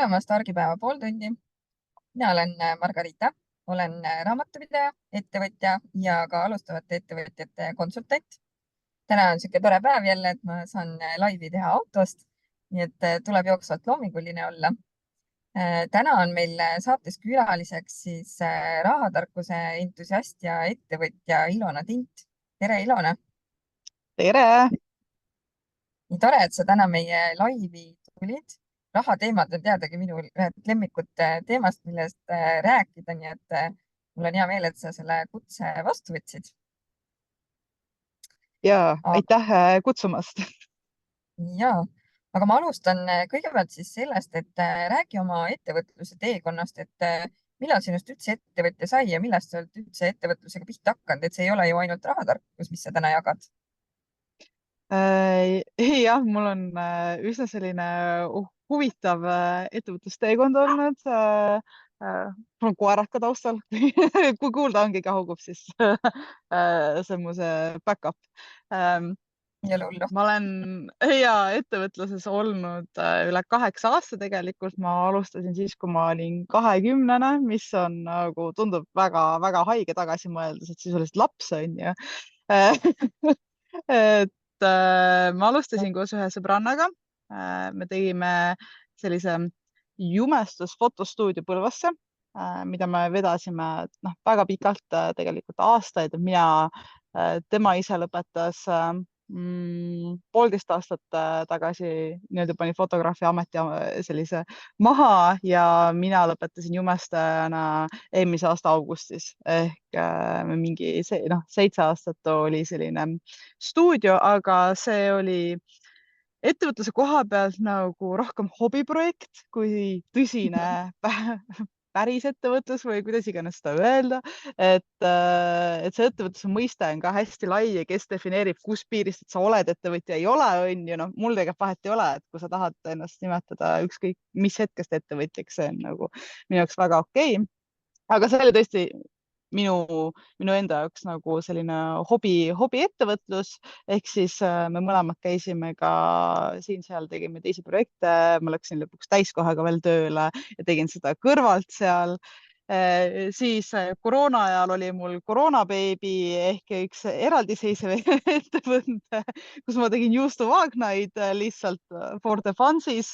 tulemast argipäeva pool tundi. Mina olen Margarita, olen raamatupidaja, ettevõtja ja ka alustavate ettevõtjate konsultant. Täna on niisugune tore päev jälle, et ma saan laivi teha autost, nii et tuleb jooksvalt loominguline olla. Täna on meil saates külaliseks siis rahatarkuse entusiast ja ettevõtja Ilona Tint. Tere, Ilona! Tere! Nii tore, et sa täna meie laivi tulid. Rahateemad on teadagi minu ühed lemmikud teemast, millest rääkida, nii et mul on hea meel, et sa selle kutse vastu võtsid. Ja Aga, aitäh kutsumast. ja, aga ma alustan kõigepealt siis sellest, et räägi oma ettevõtluse teekonnast, et millal sinust üldse ettevõtja sai ja millest sa oled üldse ettevõtlusega pihta hakanud, et see ei ole ju ainult rahatarkus, mis sa täna jagad. Jah, mul on üsna selline huvitav ettevõtlusteekond olnud. Mul on koerad ka taustal. Kui kuulda ongi kahugub, siis see on mu see back-up. Ei ole hullu. Ma olen ettevõtluses olnud üle 8 aasta tegelikult. Ma alustasin siis, kui ma olin 20, mis on nagu tundub väga haige tagasi mõeldes, et sisuliselt laps on ju. Et ma alustasin koos ühe sõbrannaga. Me tegime sellise jumestusfotostuudio Põlvasse, mida me vedasime väga pikalt, tegelikult aastaid. Tema ise lõpetas 1,5 aastat tagasi nii-öelda pani fotograafia ameti sellise maha ja mina lõpetasin jumestajana eelmise aasta augustis ehk mingi 7 aastat oli selline stuudio, aga see oli ettevõtluse koha pealt nagu rohkem hobiprojekt kui tõsine päris ettevõtlus või kuidas iganes seda öelda, et see ettevõtluse mõiste on ka hästi lai ja kes defineerib, kus piirist, et sa oled ettevõtja, ei ole, on ju, mul tegelikult vahet ei ole, et kui sa tahad ennast nimetada ükskõik mis hetkest ettevõtjaks, see on nagu minu jaoks väga okei. Aga see oli tõesti minu enda jaoks nagu selline hobiettevõtlus, ehk siis me mõlemad käisime ka siin-seal, tegime teisi projekte, ma läksin lõpuks täiskohaga veel tööle ja tegin seda kõrvalt seal. Siis koroona ajal oli mul koroonabeebi ehk üks eraldiseisev ettevõte, kus ma tegin juustuvaagnaid lihtsalt for the funsis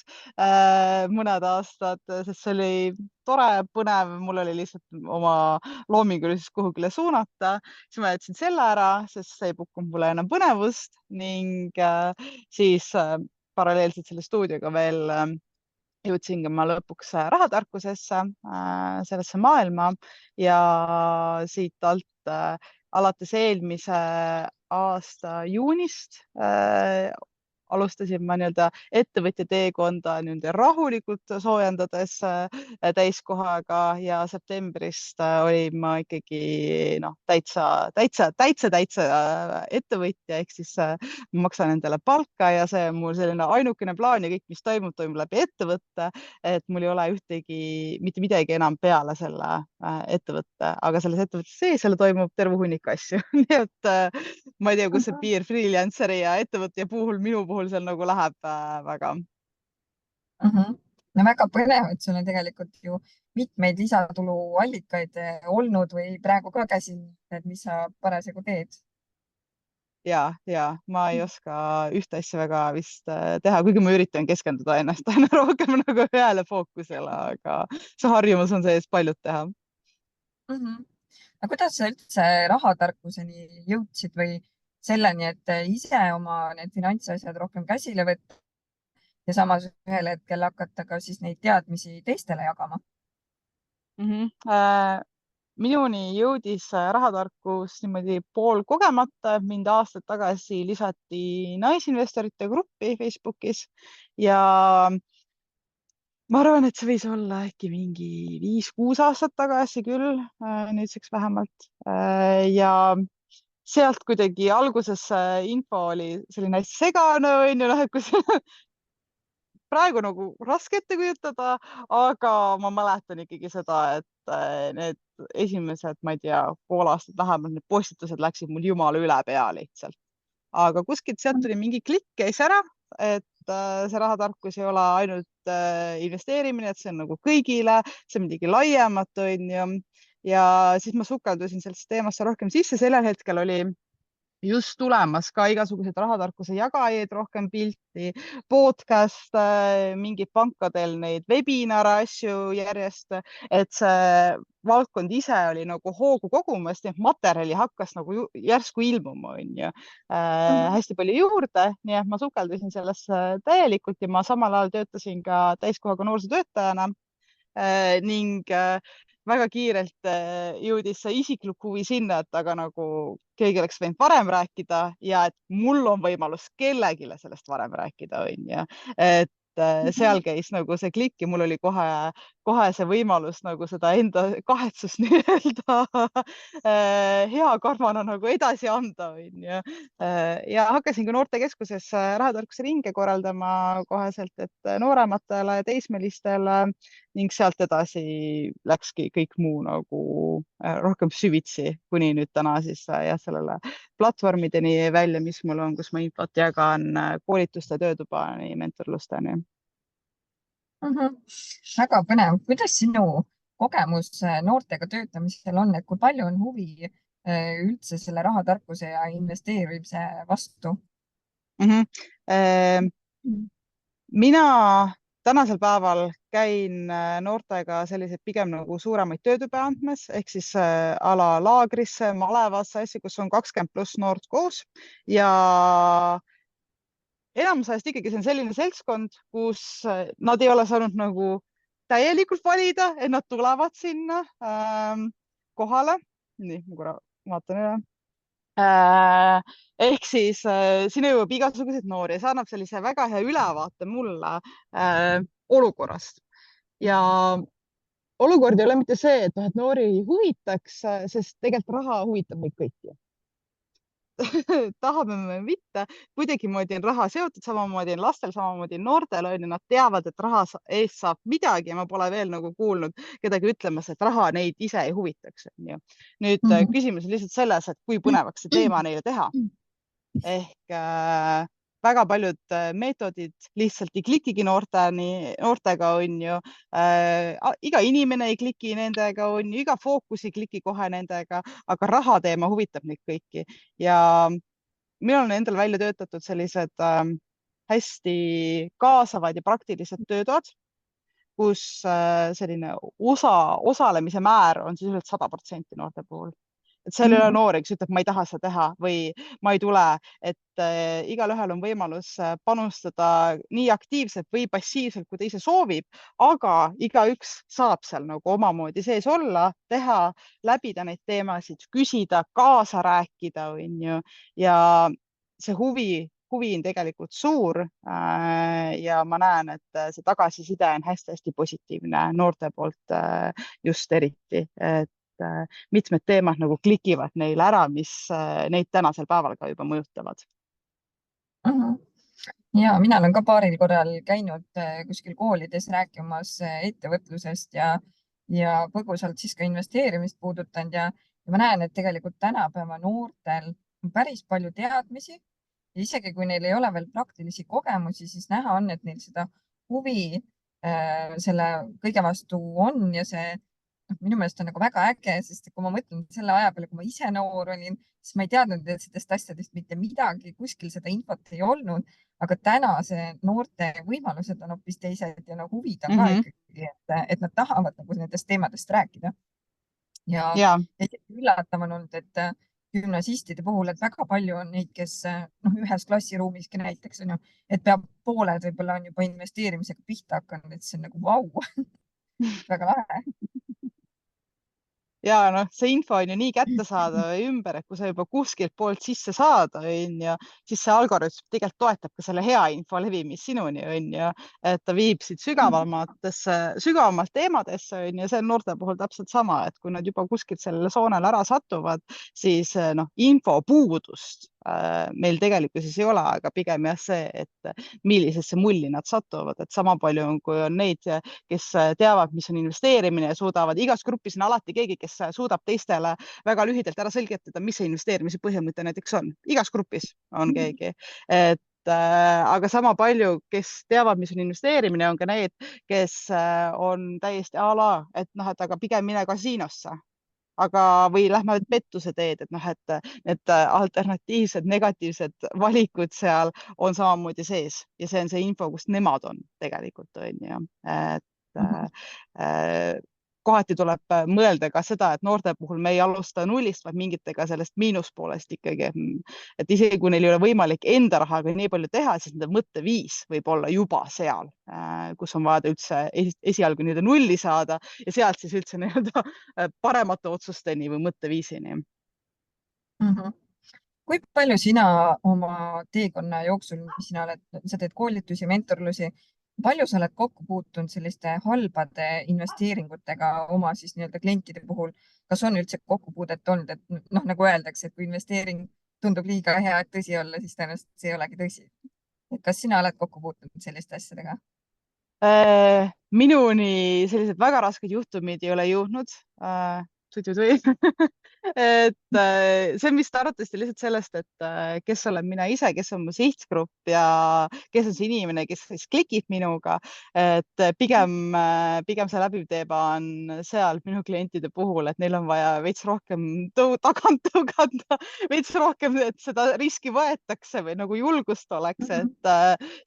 mõned aastad, sest see oli tore, põnev, mul oli lihtsalt oma loominguliselt kuhugile suunata. Siis ma jätsin selle ära, sest see ei pakkunud mulle enam põnevust ning siis paralleelselt selle stuudioga veel jõudsin ma lõpuks rahatarkusesse, sellesse maailma ja siit alt alates eelmise aasta juunist alustasin ma nii-öelda ettevõtja teekonda nii-öelda rahulikult soojendades täiskohaga ja septembrist olin ma ikkagi täitsa ettevõtja, ehk siis ma maksan endale palka ja see on mul selline ainukene plaan ja kõik, mis toimub läbi ettevõtte, et mul ei ole mitte midagi enam peale selle ettevõtte, aga selles ettevõttes sees seal toimub terve hunnik asju. Nii et ma ei tea, kus see piir freelanceri ja ettevõtja puhul minu puhul seal nagu läheb väga. No väga põnev, et sul on tegelikult ju mitmeid lisatuluallikaid olnud või praegu ka käsil, et mis sa parasjagu teed. Ja ma ei oska ühte asja väga vist teha, kuigi ma üritan keskenduda ennast aina rohkem nagu ühele fookusele, aga see harjumus on sees paljud teha. Aga kuidas sa üldse rahatarkuseni jõudsid või selleni, et ise oma need finantsasjad rohkem käsile võtta ja samas ühel hetkel hakata ka siis neid teadmisi teistele jagama? Minuni jõudis rahatarkus niimoodi poolkogemata, mind aastad tagasi lisati naisinvestorite gruppi Facebookis ja ma arvan, et see võis olla äkki mingi 5-6 aastat tagasi küll, nüüdseks vähemalt. Ja sealt kuidagi alguses info oli selline hästi segane, on ju, et kus praegu nagu raske ette kujutada, aga ma mäletan ikkagi seda, et need esimesed, ma ei tea, pool aastat vähemalt need postitused läksid mul jumala üle pea lihtsalt. Aga kuskilt sealt tuli mingi klikk käis ära, et see rahatarkus ei ole ainult investeerimine, et see on nagu kõigile, see on midagi laiemat, on ju. Ja siis ma sukeldusin sellesse teemasse rohkem sisse, sellel hetkel oli just tulemas ka igasuguseid rahatarkuse jagajaid rohkem pilti, podcast, mingid pankadel neid webinare asju järjest, et see valdkond ise oli nagu hoogu kogumas, nii et materjali hakkas nagu järsku ilmuma, on ju, hästi palju juurde, nii et ma sukeldusin sellesse täielikult ja ma samal ajal töötasin ka täiskohaga noorsootöötajana ning väga kiirelt jõudis see isiklik huvi sinna, et aga nagu keegi oleks võinud varem rääkida ja et mul on võimalus kellelegi sellest varem rääkida, on ju. Et seal käis nagu see klikk ja mul oli kohe see võimalus nagu seda enda kahetsust nii-öelda hea karvana nagu edasi anda, on ju. Ja hakkasin ka noortekeskuses rahatarkuse ringe korraldama koheselt, et noorematele ja teismelistele ning sealt edasi läkski kõik muu nagu rohkem süvitsi, kuni nüüd täna siis jah, sellele platvormideni välja, mis mul on, kus ma infot jagan koolituste töötubani, mentorlusteni. Väga põnev. Kuidas sinu kogemus noortega töötamisel on, et kui palju on huvi üldse selle rahatarkuse ja investeerimise vastu? Mina tänasel päeval käin noortega selliseid pigem nagu suuremaid töötube andmas, ehk siis ala laagrisse, malevasse asju, kus on 20+ noort koos ja enamus ajast ikkagi see on selline seltskond, kus nad ei ole saanud nagu täielikult valida, et nad tulevad sinna kohale. Nii, ma korra vaatan üle. Ehk siis sinna jõuab igasuguseid noori ja see annab sellise väga hea ülevaate mulle olukorrast. Ja olukord ei ole mitte see, et noori ei huvitaks, sest tegelikult raha huvitab meid kõiki. Tahame me mitte, kuidagimoodi on raha seotud, samamoodi on lastel, samamoodi on noortel, on ju, nad teavad, et raha eest saab midagi ja ma pole veel nagu kuulnud kedagi ütlemas, et raha neid ise ei huvitaks. Nüüd küsimus on lihtsalt selles, et kui põnevaks see teema neile teha. Ehk väga paljud meetodid lihtsalt ei klikigi noortega, on ju. Iga inimene ei kliki nendega, on ju, iga fookus ei kliki kohe nendega, aga raha teema huvitab neid kõiki. Ja meil on endal välja töötatud sellised hästi kaasavad ja praktilised töötoad, kus selline osalemise määr on siis 100% noorte puhul. Et seal ei ole noori, kes ütleb, ma ei taha seda teha või ma ei tule, et igalühel on võimalus panustada nii aktiivselt või passiivselt, kui ta ise soovib, aga igaüks saab seal nagu omamoodi sees olla, teha, läbida neid teemasid, küsida, kaasa rääkida, on ju, ja see huvi on tegelikult suur ja ma näen, et see tagasiside on hästi-hästi positiivne noorte poolt just eriti, et mitmed teemad nagu klikivad neile ära, mis neid tänasel päeval ka juba mõjutavad. Ja mina olen ka paaril korral käinud kuskil koolides rääkimas ettevõtlusest ja põgusalt siis ka investeerimist puudutanud ja ma näen, et tegelikult tänapäeva noortel on päris palju teadmisi ja isegi kui neil ei ole veel praktilisi kogemusi, siis näha on, et neil seda huvi selle kõige vastu on ja see minu meelest on nagu väga äge, sest kui ma mõtlen selle aja peale, kui ma ise noor olin, siis ma ei teadnud sellest asjadest mitte midagi, kuskil seda infot ei olnud, aga täna see noorte võimalused on hoopis teised ja nagu huvid on ka ikkagi, et nad tahavad nagu nendest teemadest rääkida. Ja üllatav on olnud, et gümnasistide puhul, et väga palju on neid, kes ühes klassiruumiski näiteks on ju, et peab pooled võib-olla on juba investeerimisega pihta hakanud, et see on nagu vau, väga lahe. Ja see info on ju nii kättesaadav ümber, et kui sa juba kuskilt poolt sisse saad, on ju, siis see algoritm tegelikult toetab ka selle hea info levimist sinuni, on ju, et ta viib siit sügavamalt teemadesse, on ju, see on noorte puhul täpselt sama, et kui nad juba kuskilt sellele soonele ära satuvad, siis info puudust meil tegelikkuses ei ole, aga pigem jah see, et millisesse mulli nad satuvad, et sama palju on, kui on neid, kes teavad, mis on investeerimine ja suudavad, igas grupis on alati keegi, kes suudab teistele väga lühidalt ära selgitada, mis see investeerimise põhimõte näiteks on. Igas grupis on keegi, et aga sama palju, kes teavad, mis on investeerimine, on ka need, kes on täiesti a la, et noh, et aga pigem mine kasiinosse, või lähme pettuse teed, et noh, et need alternatiivsed negatiivsed valikud seal on samamoodi sees ja see on see info, kust nemad on tegelikult, on ju, et kohati tuleb mõelda ka seda, et noorte puhul me ei alusta nullist, vaid mingitega sellest miinuspoolest ikkagi. Et isegi kui neil ei ole võimalik enda rahaga nii palju teha, siis nende mõtteviis võib olla juba seal, kus on vaja üldse esialgu nii-öelda nulli saada ja sealt siis üldse nii-öelda paremate otsusteni või mõtteviisini. Kui palju sina oma teekonna jooksul, mis sa teed koolitusi, mentorlusi, palju sa oled kokku puutunud selliste halbade investeeringutega oma siis nii-öelda klientide puhul? Kas on üldse kokkupuudet olnud, et noh, nagu öeldakse, et kui investeering tundub liiga hea, et tõsi olla, siis tõenäoliselt see ei olegi tõsi. Et kas sina oled kokku puutunud selliste asjadega? Minuni sellised väga rasked juhtumid ei ole jõudnud. et see on vist arvatavasti lihtsalt sellest, et kes olen mina ise, kes on mu sihtgrupp ja kes on see inimene, kes siis klikib minuga. Et pigem see läbiv teema on seal minu klientide puhul, et neil on vaja veits rohkem tagant tõugata, veits rohkem, et seda riski võetakse või nagu julgust oleks, et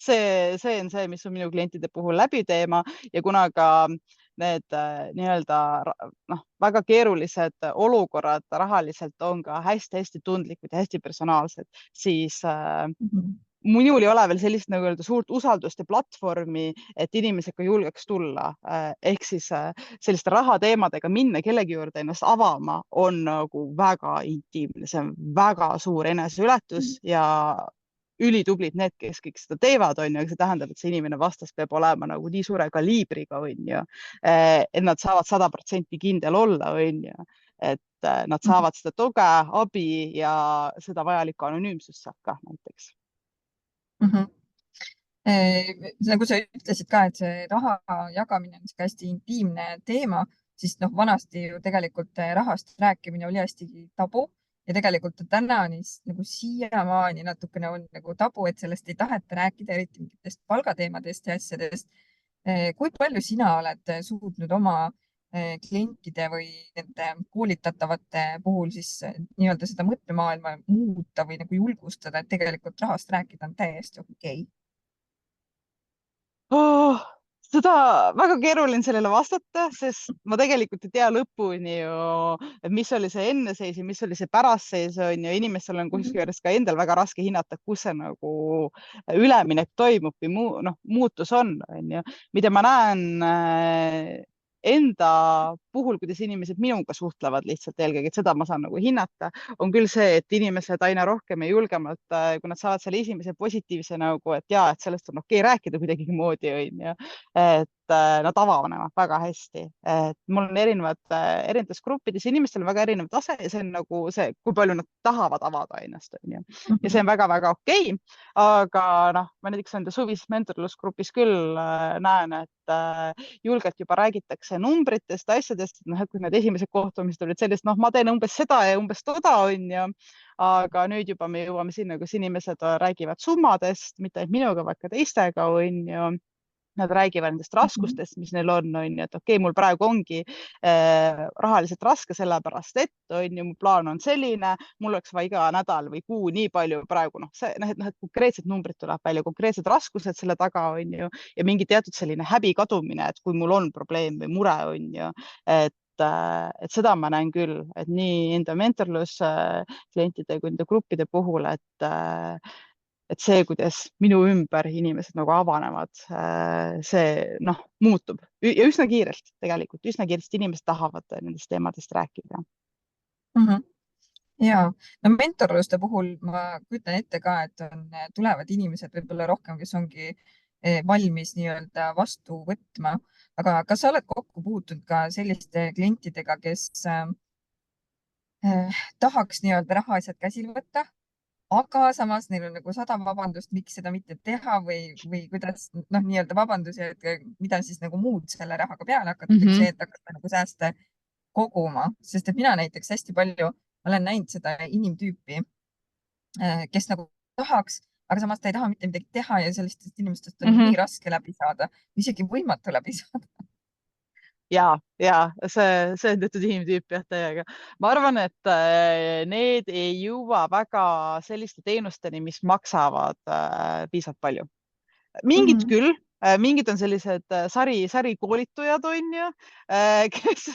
see on see, mis on minu klientide puhul läbiv teema ja kuna ka need nii-öelda väga keerulised olukorrad rahaliselt on ka hästi-hästi tundlikud ja hästi personaalsed, siis minul ei ole veel sellist nagu suurt usaldust ja platvormi, et inimesed ka julgeks tulla. Ehk siis selliste rahateemadega minna kellegi juurde ennast avama on nagu väga intiimne, see on väga suur eneseületus ja ülitublid need, kes kõik seda teevad, on ju, aga see tähendab, et see inimene vastas peab olema nagu nii suure kaliibriga, on ju, et nad saavad 100% kindel olla, on ju, et nad saavad seda tuge, abi ja seda vajalikku anonüümsust sealt ka näiteks. Nagu sa ütlesid ka, et see raha jagamine on hästi intiimne teema, siis noh, vanasti ju tegelikult rahast rääkimine oli hästi tabu ja tegelikult tänani nagu siiamaani natukene on nagu tabu, et sellest ei taheta rääkida, eriti mingitest palgateemadest ja asjadest. Kui palju sina oled suutnud oma klientide või nende koolitatavate puhul siis nii-öelda seda mõttemaailma muuta või nagu julgustada, et tegelikult rahast rääkida on täiesti okei? Seda väga keeruline sellele vastata, sest ma tegelikult ei tea lõpuni ju, et mis oli see enneseis ja mis oli see pärastseis, on ju, inimestel on kusjuures ka endal väga raske hinnata, kus see nagu üleminek toimub või muutus on ju, mida ma näen enda puhul, kuidas inimesed minuga suhtlevad lihtsalt eelkõige, et seda ma saan nagu hinnata, on küll see, et inimesed aina rohkem ja julgemalt, kui nad saavad selle esimese positiivse nagu, et ja, et sellest on okei rääkida kuidagimoodi, on ju, et nad avanevad väga hästi. Et mul on erinevates gruppides inimestel on väga erinev tase ja see on nagu see, kui palju nad tahavad avada ennast, on ju. Ja see on väga-väga okei. Aga noh, ma näiteks enda suvises mentorlusgrupis küll näen, et julgelt juba räägitakse numbritest, asjadest, et kui need esimesed kohtumised olid sellised, ma teen umbes seda ja umbes toda, on ju. Aga nüüd juba me jõuame sinna, kus inimesed räägivad summadest, mitte ainult minuga, vaid ka teistega, on ju. Nad räägivad nendest raskustest, mis neil on ju, et okei, mul praegu ongi rahaliselt raske sellepärast, et on ju, mu plaan on selline, mul oleks vaja iga nädal või kuu nii palju praegu, konkreetsed numbrid tuleb välja, konkreetsed raskused selle taga on ju ja mingi teatud selline häbi kadumine, et kui mul on probleem või mure on ju, et seda ma näen küll, et nii enda mentorlus klientide kui nende gruppide puhul, et see, kuidas minu ümber inimesed nagu avanevad, see muutub ja üsna kiirelt tegelikult, üsna kiiresti inimesed tahavad nendest teemadest rääkida. Ja no mentorluste puhul ma kujutan ette ka, et tulevad inimesed võib-olla rohkem, kes ongi valmis nii-öelda vastu võtma, aga kas sa oled kokku puutunud ka selliste klientidega, kes tahaks nii-öelda rahaasjad käsile võtta, aga samas neil on nagu 100 vabandust, miks seda mitte teha või kuidas nii-öelda vabandusi, et mida siis nagu muud selle rahaga peale hakata, see, et hakata nagu sääste koguma, sest et mina näiteks hästi palju olen näinud seda inimtüüpi, kes nagu tahaks, aga samas ta ei taha mitte midagi teha ja sellistest inimestest on Mhm. nii raske läbi saada, isegi võimatu läbi saada. see on teatud inimtüüp jah, täiega. ma arvan, et need ei jõua väga selliste teenusteni, mis maksavad piisavalt palju. Mingid Mhm. küll, mingid on sellised sarikoolitujad, on ju, kes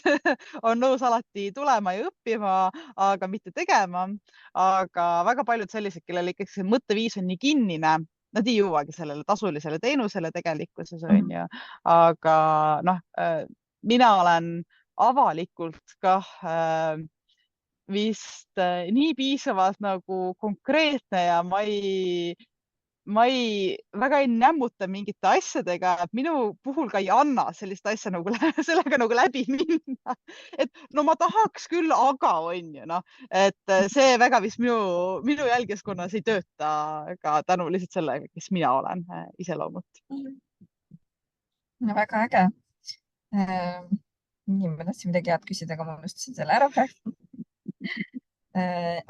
on nõus alati tulema ja õppima, aga mitte tegema. aga väga paljud sellised, kellel ikkagi see mõtteviis on nii kinnine, nad ei jõuagi sellele tasulisele teenusele tegelikkuses, on Mhm. ju. aga noh, mina olen avalikult kah vist nii piisavalt nagu konkreetne ja ma väga ei nämmuta mingite asjadega, et minu puhul ka ei anna sellist asja nagu sellega nagu läbi minna. et no ma tahaks küll, aga on ju noh, et see väga vist minu jälgijaskonnas ei tööta ka tänu lihtsalt sellega, kes mina olen iseloomult. Mhm. No väga äge. Nii, ma tahtsin midagi head küsida, aga ma unustasin selle ära praegu.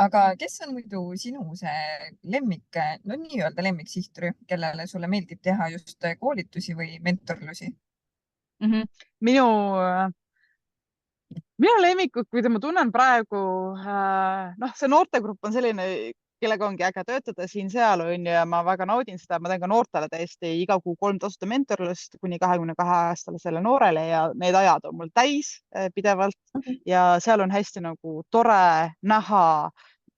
Aga kes on muidu sinu see lemmik, no nii-öelda lemmiksihtrühm, kellele sulle meeldib teha just koolitusi või mentorlusi? Mm -hmm. minu minu lemmikud, kui ma tunnen praegu, noh, see noortegrupp on selline, kellega ongi äge töötada siin-seal on ju, ja ma väga naudin seda, ma teen ka noortele täiesti iga kuu 3 tasuta mentorlust kuni 22-aastasele noorele ja need ajad on mul täis pidevalt Mhm. ja seal on hästi nagu tore näha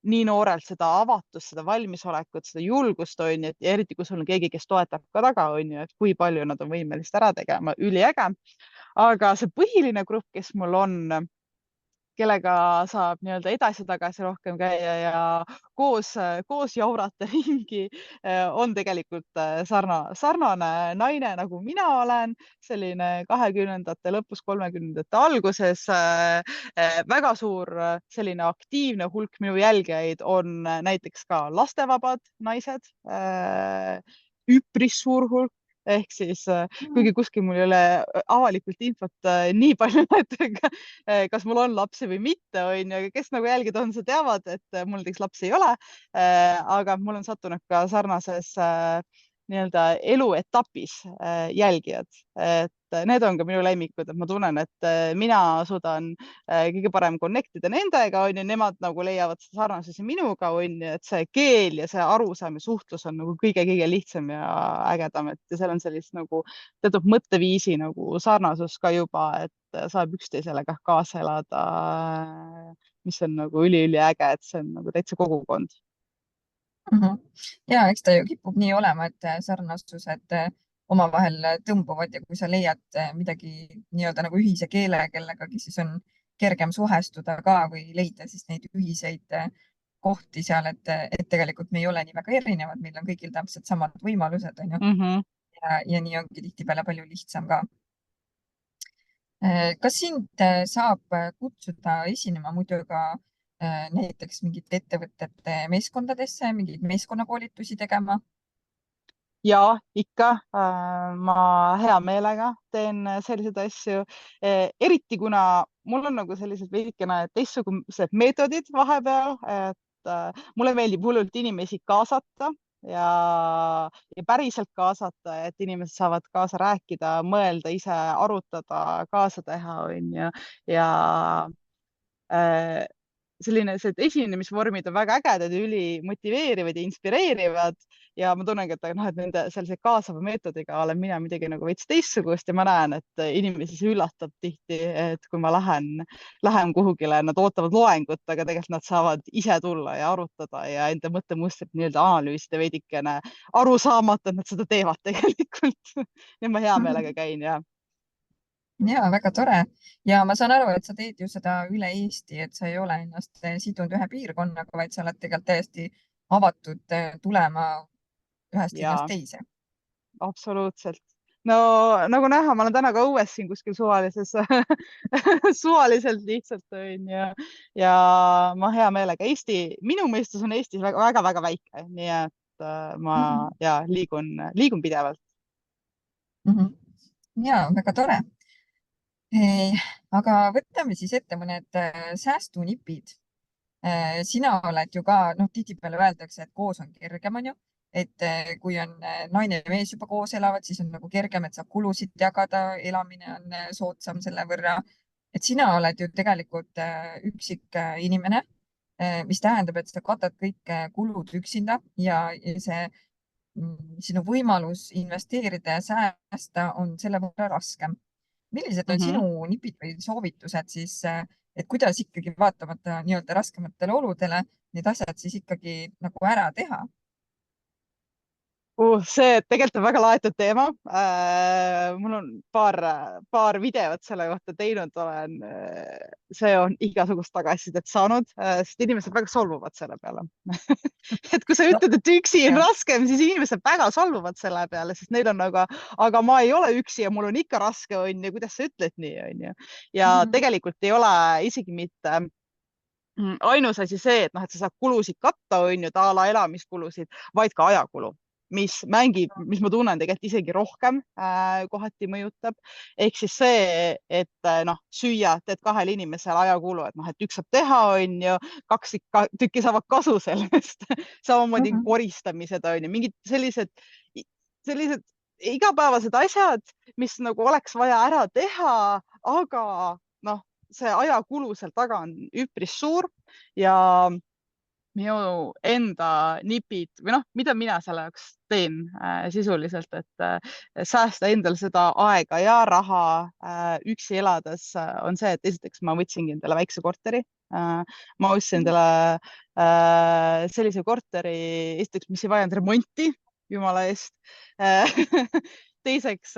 nii noorelt seda avatust, seda valmisolekut, seda julgust on ju, et ja eriti kui sul on keegi, kes toetab ka taga, on ju, et kui palju nad on võimelised ära tegema, üliäge. aga see põhiline grupp, kes mul on, kellega saab nii-öelda edasi-tagasi rohkem käia ja koos jaurata ringi, on tegelikult sarnane naine, nagu mina olen, selline 20-ndate lõpus, 30-ndate alguses. väga suur selline aktiivne hulk minu jälgijaid on näiteks ka lastevabad naised, üpris suur hulk. Ehk siis kuigi kuskil mul ei ole avalikult infot nii palju, et kas mul on lapsi või mitte, on ju, kes nagu jälgida on, see teavad, et mul näiteks lapsi ei ole. aga mul on sattunud ka sarnases nii-öelda eluetapis jälgijad, et need on ka minu lemmikud, et ma tunnen, et mina suudan kõige parem connect ida nendega, on ju, nemad nagu leiavad sarnasusi minuga, on ju, et see keel ja see arusaam ja suhtlus on nagu kõige-kõige lihtsam ja ägedam, et seal on sellist nagu teatud mõtteviisi nagu sarnasus ka juba, et saab üksteisele kah kaasa elada, mis on nagu üliüliäge, et see on nagu täitsa kogukond. Mhm. Ja eks ta ju kipub nii olema, et sarnastused omavahel tõmbuvad ja kui sa leiad midagi nii-öelda nagu ühise keele, kellegagi siis on kergem suhestuda ka või leida siis neid ühiseid kohti seal, et tegelikult me ei ole nii väga erinevad, meil on kõigil täpselt samad võimalused, on ju. Mm -hmm. Ja nii ongi tihtipeale palju lihtsam ka. Kas sind saab kutsuda esinema muidu ka näiteks mingite ettevõtete meeskondadesse, mingeid meeskonnakoolitusi tegema? ja ikka ma hea meelega teen selliseid asju, eriti kuna mul on nagu sellised veidikene teistsugused meetodid vahepeal, et mulle meeldib hullult inimesi kaasata ja päriselt kaasata, et inimesed saavad kaasa rääkida, mõelda ise, arutada, kaasa teha, onju. ja äh, sellised esinemisvormid on väga ägedad ja ülimotiveerivad ja inspireerivad ja ma tunnengi, et noh, et nende sellise kaasava meetodiga olen mina midagi nagu veits teistsugust ja ma näen, et inimesi see üllatab tihti, et kui ma lähen kuhugile, nad ootavad loengut, aga tegelikult nad saavad ise tulla ja arutada ja enda mõttemustrit nii-öelda analüüsida veidikene, aru saamata, et nad seda teevad tegelikult. ja ma hea meelega käin ja. Ja väga tore. Ja ma saan aru, et sa teed ju seda üle Eesti, et sa ei ole ennast sidunud ühe piirkonnaga, vaid sa oled tegelikult täiesti avatud tulema ühest linnast ja teise. absoluutselt. No nagu näha, ma olen täna ka õues siin kuskil suvalises suvaliselt lihtsalt onju ja ma hea meelega minu mõistus on Eestis väga-väga väike, nii et ma Mhm. ja liigun pidevalt. Mhm. Ja väga tore. Aga võtame siis ette mõned säästunipid. Sina oled ju ka, noh, tihtipeale öeldakse, et koos on kergem, on ju, et kui on naine ja mees juba koos elavad, siis on nagu kergem, et saab kulusid jagada, elamine on soodsam selle võrra. Et sina oled ju tegelikult üksik inimene, mis tähendab, et sa katad kõik kulud üksinda ja see sinu võimalus investeerida ja säästa on selle võrra raskem. Millised on sinu nipid või soovitused siis, et kuidas ikkagi vaatamata nii-öelda raskematele oludele need asjad siis ikkagi nagu ära teha? See tegelikult on väga laetud teema. Mul on paar videot selle kohta teinud olen. See on igasugust tagasisidet saanud, sest inimesed väga solvuvad selle peale. Et kui sa No, ütled, et üksi on jah. raskem, siis inimesed väga solvuvad selle peale, sest neil on aga ma ei ole üksi ja mul on ikka raske, on ju, kuidas sa ütled nii, on ju. Ja tegelikult ei ole isegi mitte ainus asi see, et sa saad kulusid katta, on ju, a la elamiskulusid, vaid ka ajakulu, mis mängib, mis ma tunnen tegelikult isegi rohkem kohati mõjutab. Ehk siis see, et süüa teed kahele inimesele ajakulu, et üks saab teha, on ju, kaks tükki saavad kasu sellest. Samamoodi koristamised, on ju, mingid sellised igapäevased asjad, mis nagu oleks vaja ära teha, aga see ajakulu seal taga on üpris suur ja minu enda nipid või mida mina selle jaoks teen sisuliselt, et säästa endale seda aega ja raha üksi elades on see, et esiteks ma võtsingi endale väikse korteri. Ma ostsin endale sellise korteri, esiteks, mis ei vajanud remonti, jumala eest. Teiseks,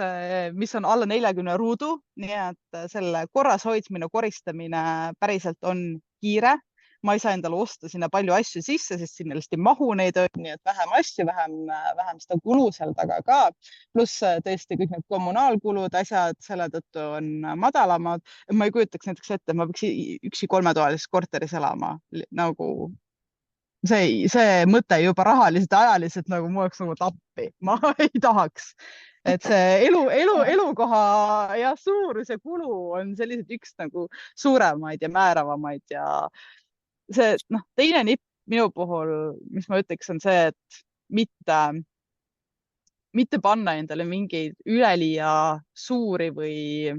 mis on alla 40 ruudu, nii et selle korras hoidmine, koristamine päriselt on kiire. Ma ei saa endale osta sinna palju asju sisse, sest sinna lihtsalt ei mahu neid, nii et vähem asju, vähem seda kulu seal taga ka. Pluss tõesti kõik need kommunaalkulud, asjad selle tõttu on madalamad. Ma ei kujutaks näiteks ette, et ma peaks üksi 3-toalises korteris elama. Nagu see mõte juba rahaliselt ja ajaliselt nagu mu oleks nagu tappi. Ma ei tahaks. Et see elukoha ja suurus ja kulu on sellised üks nagu suuremaid ja määravamaid ja see teine nipp minu puhul, mis ma ütleks, on see, et mitte panna endale mingeid üleliia suuri või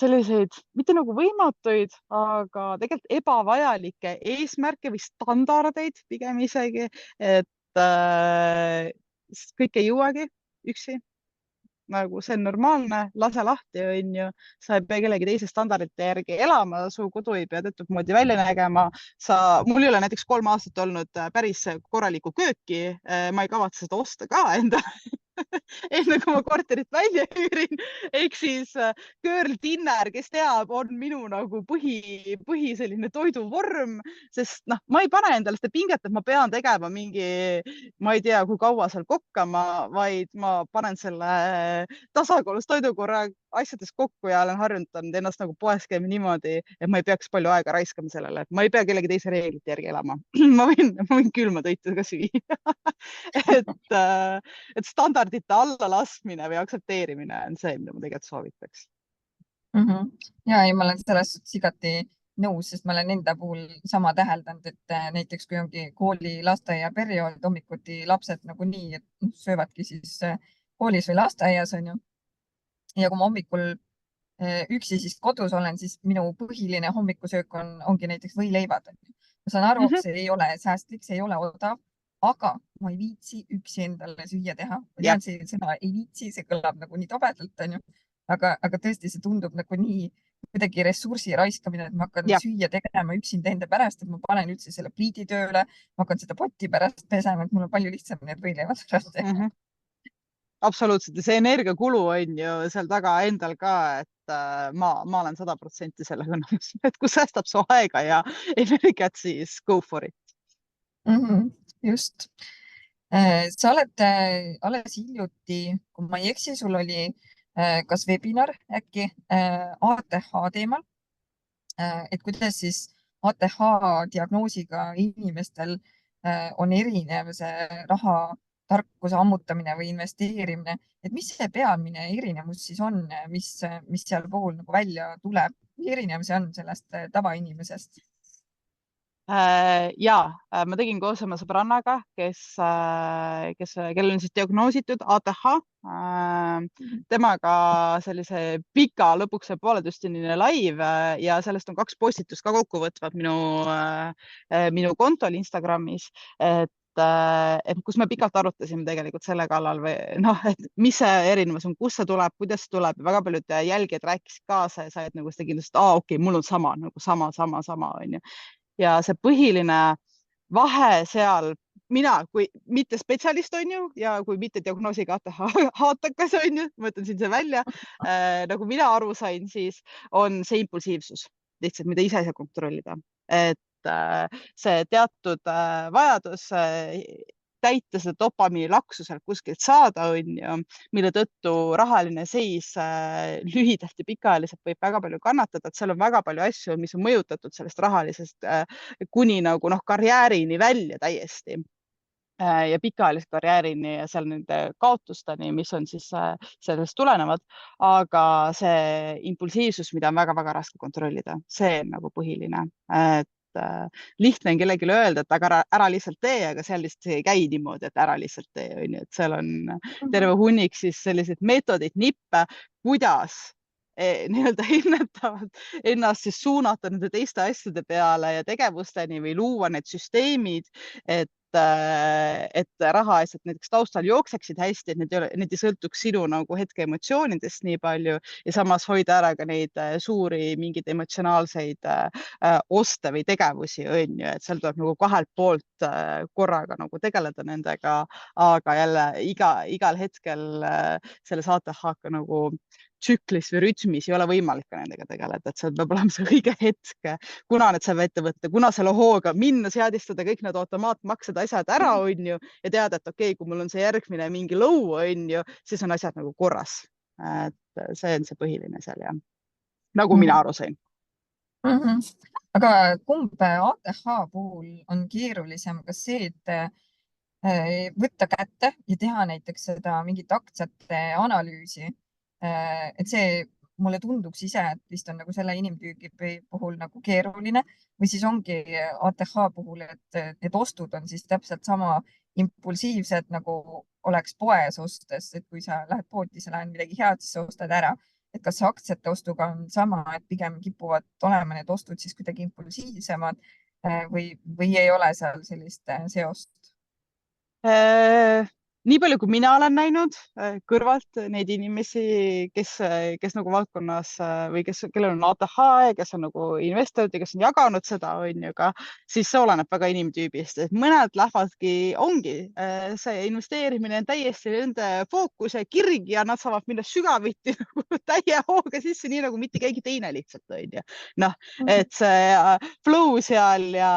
selliseid, mitte nagu võimatuid, aga tegelikult ebavajalikke eesmärke või standardeid pigem isegi, et kõik ei jõuagi üksi. Nagu see on normaalne, lase lahti, on ju, sa ei pea kellegi teise standardite järgi elama, su kodu ei pea teatud moodi välja nägema. Mul ei ole näiteks 3 aastat olnud päris korralikku kööki, ma ei kavatse seda osta ka endale enne kui ma korterit välja üürin. Ehk siis girl dinner, kes teab, on minu nagu põhi selline toiduvorm, sest ma ei pane endale seda pinget, et ma pean tegema mingi, ma ei tea, kui kaua seal kokkama, vaid ma panen selle tasakaalus toidukorra asjadest kokku ja olen harjutanud ennast nagu poes käima niimoodi, et ma ei peaks palju aega raiskama sellele, et ma ei pea kellegi teise reeglite järgi elama. ma võin külma toitu ka süüa. et standardite allalaskmine või aktsepteerimine on see, mida ma tegelikult soovitaks. Ja ma olen selles suhtes igati nõus, sest ma olen enda puhul sama täheldanud, et näiteks kui ongi kooli lasteaia periood, hommikuti lapsed nagunii söövadki siis koolis või lasteaias, on ju. Ja kui ma hommikul üksi siis kodus olen, siis minu põhiline hommikusöök ongi näiteks võileivad. Ma saan aru, see ei ole säästlik, see ei ole odav, aga ma ei viitsi üksi endale süüa teha. Ma tean, see sõna ei viitsi, see kõlab nagu nii tobedalt, on ju. Aga tõesti, see tundub nagu nii kuidagi ressursi raiskamine, et ma hakkan süüa tegema üksinda enda pärast, et ma panen üldse selle pliidi tööle, ma hakkan seda potti pärast pesema, et mul on palju lihtsam need võileivad pärast teha. Absoluutselt ja see energiakulu on ju seal taga endal ka, et ma olen 100% sellega nõus, et kui säästab su aega ja energiat, siis go for it. Just. Sa oled alles hiljuti, kui ma ei eksi, sul oli kas webinar äkki ATH teemal, et kuidas siis ATH diagnoosiga inimestel on erinev see raha tarkuse ammutamine või investeerimine, et mis see peamine erinevus siis on, mis seal puhul nagu välja tuleb? Kui erinev see on sellest tavainimesest? Ma tegin koos oma sõbrannaga, kellel on siis diagnoositud ATH. Temaga sellise pika, lõpuks see 1,5-tunnine live ja sellest on 2 postitust ka kokkuvõtvad minu kontol Instagramis, et kus me pikalt arutasime tegelikult selle kallal või noh, et mis see erinevus on, kust see tuleb, kuidas see tuleb ja väga paljud jälgijad rääkisid kaasa ja said nagu seda kindlust, okei, mul on sama nagu sama onju. Ja see põhiline vahe seal, mina kui mitte spetsialist on ju ja kui mitte diagnoosiga ATH-takas on ju, ma ütlen siin see välja, nagu mina aru sain, siis on see impulsiivsus lihtsalt, mida ise ei saa kontrollida, et see teatud vajadus täita seda dopamiinilaksu sealt kuskilt saada, on ju, mille tõttu rahaline seis lühidalt ja pikaajaliselt võib väga palju kannatada, et seal on väga palju asju, mis on mõjutatud sellest rahalisest kuni nagu karjäärini välja täiesti ja pikaajalise karjäärini ja seal nende kaotusteni, mis on siis sellest tulenevad. Aga see impulsiivsus, mida on väga-väga raske kontrollida, see on nagu põhiline. Lihtne on kellelegi öelda, et ära lihtsalt tee, aga seal lihtsalt ei käi niimoodi, et ära lihtsalt tee, on ju, et seal on terve hunnik siis selliseid meetodeid, nippe, kuidas nii-öelda ennetavalt ennast siis suunata nende teiste asjade peale ja tegevusteni või luua need süsteemid, et rahaasjad näiteks taustal jookseksid hästi, et need ei sõltuks sinu nagu hetke emotsioonidest nii palju ja samas hoida ära ka neid suuri mingeid emotsionaalseid oste või tegevusi, on ju, et seal tuleb nagu 2 poolt korraga nagu tegeleda nendega, aga jälle igal hetkel selle ATH-ga nagu tsüklis või rütmis ei ole võimalik ka nendega tegeleda, et seal peab olema see õige hetk, kuna need saab ette võtta, kuna selle hooga minna, seadistada kõik need automaatmaksed, asjad ära, on ju, ja teada, et okei, kui mul on see järgmine mingi lõu, on ju, siis on asjad nagu korras. Et see on see põhiline seal ja nagu mina aru sain. Aga kumb ATH puhul on keerulisem, kas see, et võtta kätte ja teha näiteks seda mingit aktsiate analüüsi, et see mulle tunduks ise, et vist on nagu selle inimtüübi puhul nagu keeruline või siis ongi ATH puhul, et need ostud on siis täpselt sama impulsiivsed nagu oleks poes ostes, et kui sa lähed poodi, sa lähed midagi head, siis sa ostad ära. Et kas aktsiate ostuga on sama, et pigem kipuvad olema need ostud siis kuidagi impulsiivsemad või ei ole seal sellist seost? Nii palju, kui mina olen näinud kõrvalt neid inimesi, kes nagu valdkonnas või kellel on ATH ja kes on nagu investorid ja kes on jaganud seda, on ju ka, siis see oleneb väga inimtüübist, et mõned lähevadki, ongi see investeerimine on täiesti nende fookus ja kirg ja nad saavad minna sügaviti nagu täie hooga sisse, nii nagu mitte keegi teine lihtsalt, on ju. Noh, et see flow seal ja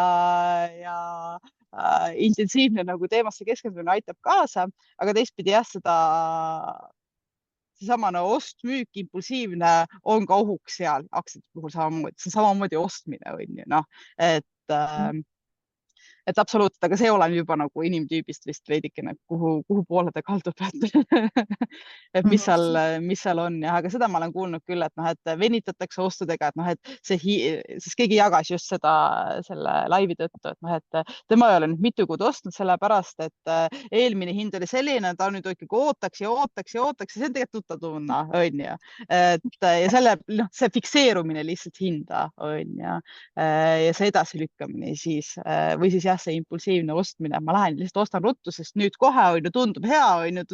intensiivne nagu teemasse keskendumine aitab kaasa, aga teistpidi jah, seesama no, ost-müük, impulsiivne on ka ohuks seal aktsiate puhul samamoodi, see on samamoodi ostmine on ju, noh, et absoluutselt, aga see oleneb juba nagu inimtüübist vist veidikene, kuhu poole ta kaldub, et mis seal on ja, aga seda ma olen kuulnud küll, et noh, et venitatakse ostudega, et noh, et siis keegi jagas just seda selle laivi tõttu, et noh, et tema ei ole nüüd mitu kuud ostnud sellepärast, et eelmine hind oli selline, ta nüüd ikkagi ootaks ja see on tegelikult tuttav-tunna, on ju, et ja selle, noh, see fikseerumine lihtsalt hinda on ju ja see edasilükkamine siis või siis jah, see impulsiivne ostmine, ma lähen lihtsalt ostan ruttu, sest nüüd kohe on ju tundub hea, on ju,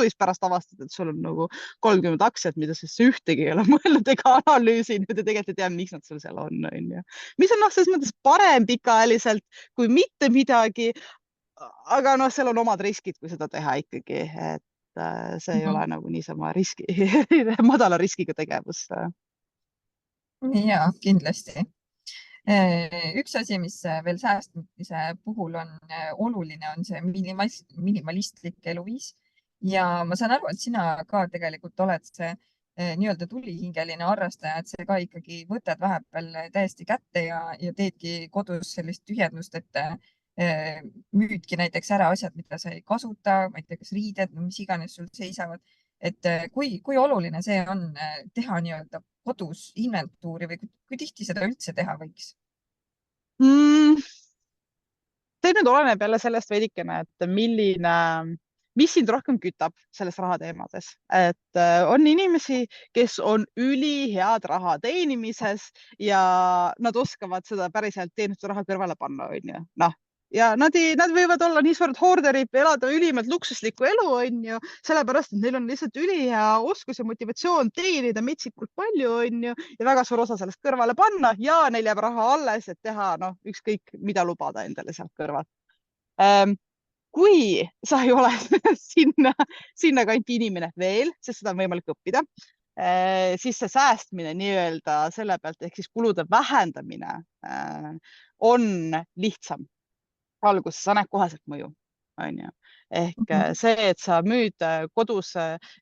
siis pärast avastad, et sul on nagu 30 aktsiat, mida sa ühtegi ei ole mõelnud ega analüüsinud ja tegelikult ei tea, miks nad sul seal on ju. Mis on noh, selles mõttes parem pikaajaliselt kui mitte midagi. Aga noh, seal on omad riskid, kui seda teha ikkagi, et see ei ole nagu niisama madala riskiga tegevus. Ja kindlasti. Üks asi, mis veel säästmise puhul on oluline, on see minimalistlik eluviis. Ja ma saan aru, et sina ka tegelikult oled see nii-öelda tulihingeline harrastaja, et sa ka ikkagi võtad vahepeal täiesti kätte ja teedki kodus sellist tühjendust, et müüdki näiteks ära asjad, mida sa ei kasuta, ma ei tea, kas riided, mis iganes sul seisavad. Et kui oluline see on teha nii-öelda kodus inventuuri või kui tihti seda üldse teha võiks? mm,? see nüüd oleneb jälle sellest veidikene, et mis sind rohkem kütab selles rahateemades, et on inimesi, kes on ülihead raha teenimises ja nad oskavad seda päriselt teenitud raha kõrvale panna, onju. Noh, ja nad võivad olla nii suured hoorderid, elada ülimalt luksuslikku elu, onju, sellepärast et neil on lihtsalt ülihea oskus ja motivatsioon teenida metsikult palju, onju, ja väga suur osa sellest kõrvale panna ja neil jääb raha alles, et teha, noh, ükskõik mida lubada endale sealt kõrvalt. Kui sa ei ole sinna kanti inimene veel, sest seda on võimalik õppida, siis see säästmine nii-öelda selle pealt ehk siis kulude vähendamine on lihtsam. Alguses sa näed koheselt mõju, onju. Ehk see, et sa müüd kodus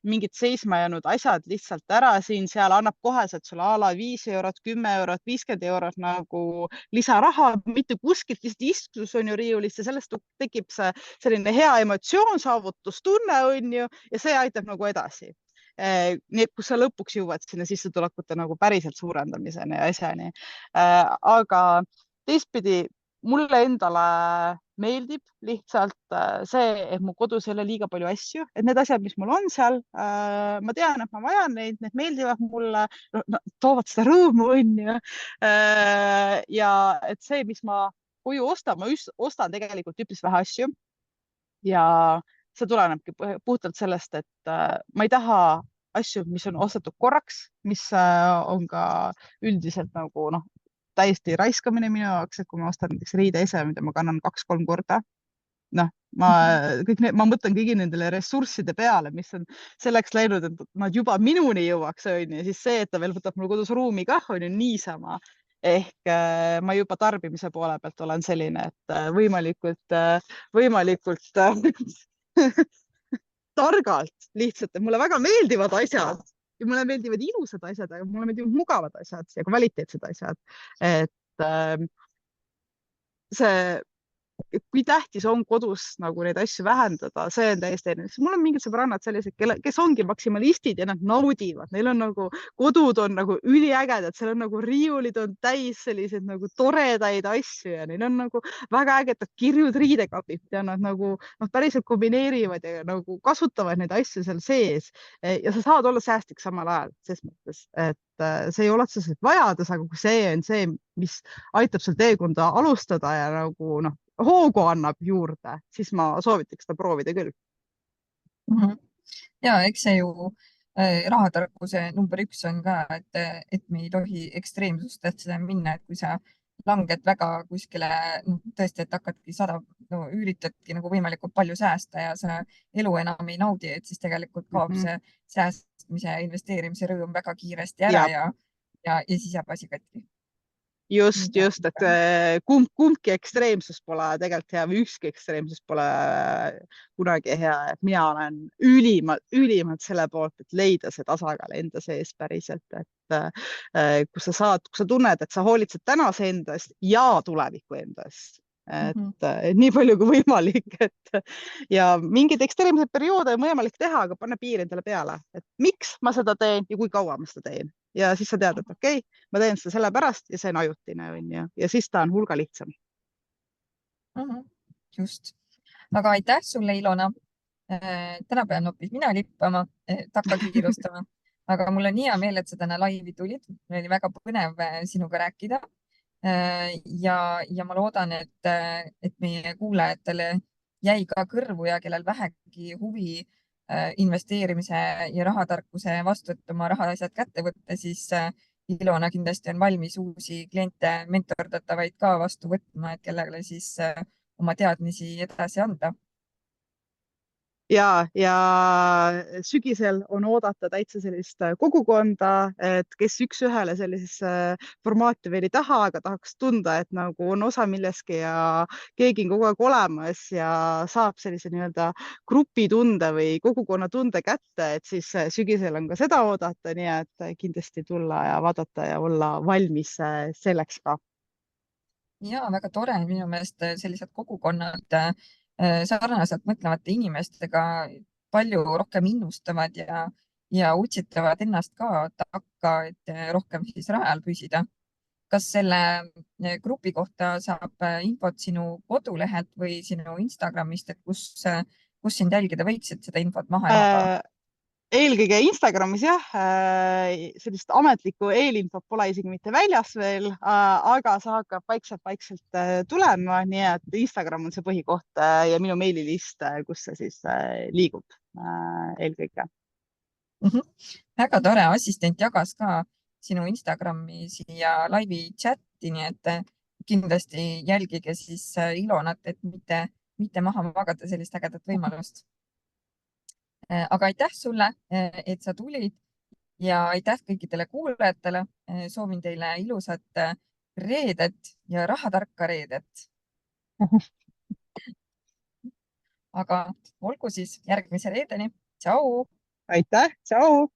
mingid seisma jäänud asjad lihtsalt ära siin-seal, annab koheselt sulle a la 5 eurot, 10 eurot, 50 eurot nagu lisaraha, mitte kuskilt lihtsalt istus on ju riiulist ja sellest tekib see selline hea emotsioon, saavutustunne on ju, ja see aitab nagu edasi. Nii et kus sa lõpuks jõuad sinna sissetulekute nagu päriselt suurendamiseni ja asjani. Aga teistpidi mulle endale meeldib lihtsalt see, et mu kodus ei ole liiga palju asju, et need asjad, mis mul on seal, ma tean, et ma vajan neid, need meeldivad mulle, toovad seda rõõmu, onju. Ja et see, mis ma koju ostan, ma ostan tegelikult üpris vähe asju. Ja see tulenebki puhtalt sellest, et ma ei taha asju, mis on ostetud korraks, mis on ka üldiselt nagu noh, täiesti raiskamine minu jaoks, et kui ma ostan näiteks riideese, mida ma kannan 2-3 korda, noh, ma mõtlen kõigi nendele ressursside peale, mis on selleks läinud, et nad juba minuni jõuaks, onju, siis see, et ta veel võtab mul kodus ruumi kah, on ju niisama. Ehk ma juba tarbimise poole pealt olen selline, et võimalikult targalt lihtsalt, et mulle väga meeldivad asjad ja mulle meeldivad ilusad asjad, aga mulle meeldivad mugavad asjad ja kvaliteetsed asjad. Et see, kui tähtis on kodus nagu neid asju vähendada, see on täiesti erinev. mul on mingid sõbrannad sellised, kes ongi maksimalistid ja nad naudivad, neil on nagu kodud on nagu üliägedad, seal on nagu riiulid on täis selliseid nagu toredaid asju ja neil on nagu väga ägedad kirjud riidekapid ja nad nagu päriselt kombineerivad ja nagu kasutavad neid asju seal sees. Ja sa saad olla säästlik samal ajal, ses mõttes, et see ei ole otseselt vajadus, aga kui see on see, mis aitab sul teekonda alustada ja nagu noh, hoogu annab juurde, siis ma soovitaks seda proovida küll. Ja eks see ju rahatarkuse number 1 on ka, et me ei tohi ekstreemsustesse minna, et kui sa langed väga kuskile, tõesti, et hakkadki üritadki nagu võimalikult palju säästa ja sa elu enam ei naudi, et siis tegelikult kaob see säästmise ja investeerimise rõõm väga kiiresti ära ja siis jääb asi katki. Just, et kumbki ekstreemsus pole tegelikult hea või ükski ekstreemsus pole kunagi hea. Et mina olen ülimalt selle poolt, et leida see tasakaal enda sees päriselt, et kui sa tunned, et sa hoolitsed tänase endast ja tuleviku endast. Et nii palju kui võimalik, et ja mingeid ekstreemseid perioode on võimalik teha, aga panna piir endale peale, et miks ma seda teen ja kui kaua ma seda teen. Ja siis sa tead, et okei, ma teen seda sellepärast ja see on ajutine ja siis ta on hulga lihtsam. Just. Aga aitäh sulle, Ilona. Täna pean hoopis mina lippama, takka kiirustama, aga mul on hea meel, et sa täna laivi tulid. Oli väga põnev sinuga rääkida. Ja ma loodan, et meie kuulajatele jäi ka kõrvu ja kellel vähegi huvi investeerimise ja rahatarkuse vastu, et oma rahaasjad kätte võtta, siis Ilona kindlasti on valmis uusi kliente, mentordatavaid ka vastu võtma, et kellele siis oma teadmisi edasi anda. Ja sügisel on oodata täitsa sellist kogukonda, et kes üks-ühele sellisesse formaati veel ei taha, aga tahaks tunda, et nagu on osa milleski ja keegi on kogu aeg olemas ja saab sellise nii-öelda grupitunde või kogukonnatunde kätte, et siis sügisel on ka seda oodata, nii et kindlasti tulla ja vaadata ja olla valmis selleks ka. Ja väga tore, minu meelest sellised kogukonnad sarnaselt mõtlevate inimestega palju rohkem innustavad ja utsitavad ennast ka takka, et rohkem siis rahal püsida. kas selle grupi kohta saab infot sinu kodulehelt või sinu Instagramist, et kus sind jälgida võiks, et seda infot maha ei maga? Eelkõige Instagramis jah, sellist ametlikku eelinfot pole isegi mitte väljas veel, aga see hakkab vaikselt-vaikselt tulema, nii et Instagram on see põhikoht ja minu meililist, kus see siis liigub eelkõige. Väga tore, assistent jagas ka sinu Instagrami siia laivi chati, nii et kindlasti jälgige siis Ilonat, et mitte maha magada sellist ägedat võimalust. Aga aitäh sulle, et sa tulid ja aitäh kõikidele kuulajatele. Soovin teile ilusat reedet ja rahatarka reedet. Aga olgu siis järgmise reedeni. Tšau! aitäh, tšau!